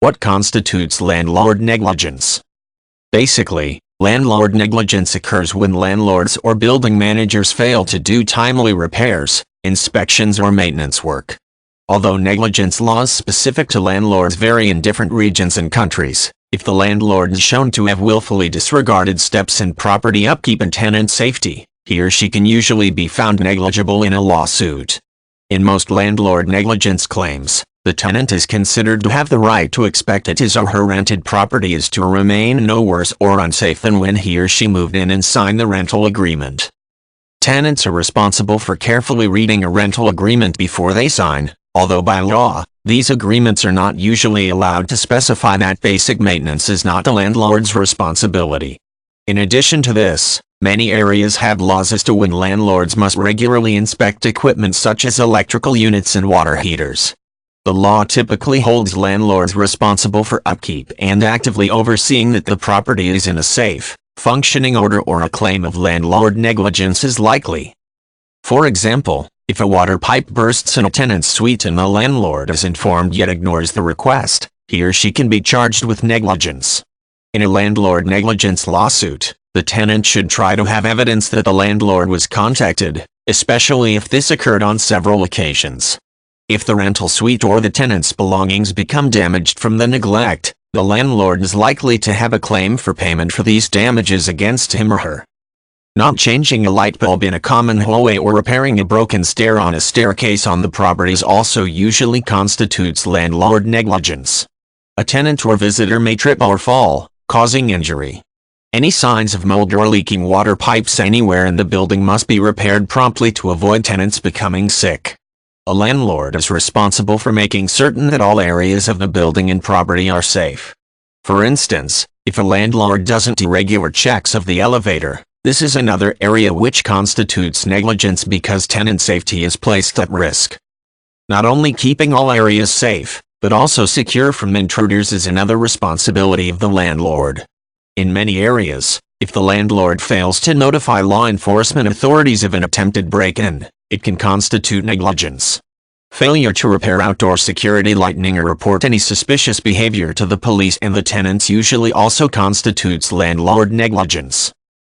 What constitutes landlord negligence? Basically, landlord negligence occurs when landlords or building managers fail to do timely repairs, inspections or maintenance work. Although negligence laws specific to landlords vary in different regions and countries, if the landlord is shown to have willfully disregarded steps in property upkeep and tenant safety, he or she can usually be found negligible in a lawsuit. In most landlord negligence claims, the tenant is considered to have the right to expect that his or her rented property is to remain no worse or unsafe than when he or she moved in and signed the rental agreement. Tenants are responsible for carefully reading a rental agreement before they sign, although by law, these agreements are not usually allowed to specify that basic maintenance is not the landlord's responsibility. In addition to this, many areas have laws as to when landlords must regularly inspect equipment such as electrical units and water heaters. The law typically holds landlords responsible for upkeep and actively overseeing that the property is in a safe, functioning order, or a claim of landlord negligence is likely. For example, if a water pipe bursts in a tenant's suite and the landlord is informed yet ignores the request, he or she can be charged with negligence. In a landlord negligence lawsuit, the tenant should try to have evidence that the landlord was contacted, especially if this occurred on several occasions. If the rental suite or the tenant's belongings become damaged from the neglect, the landlord is likely to have a claim for payment for these damages against him or her. Not changing a light bulb in a common hallway or repairing a broken stair on a staircase on the properties also usually constitutes landlord negligence. A tenant or visitor may trip or fall, causing injury. Any signs of mold or leaking water pipes anywhere in the building must be repaired promptly to avoid tenants becoming sick. A landlord is responsible for making certain that all areas of the building and property are safe. For instance, if a landlord doesn't do regular checks of the elevator, this is another area which constitutes negligence because tenant safety is placed at risk. Not only keeping all areas safe, but also secure from intruders is another responsibility of the landlord. In many areas, if the landlord fails to notify law enforcement authorities of an attempted break-in, it can constitute negligence. Failure to repair outdoor security lighting or report any suspicious behavior to the police and the tenants usually also constitutes landlord negligence.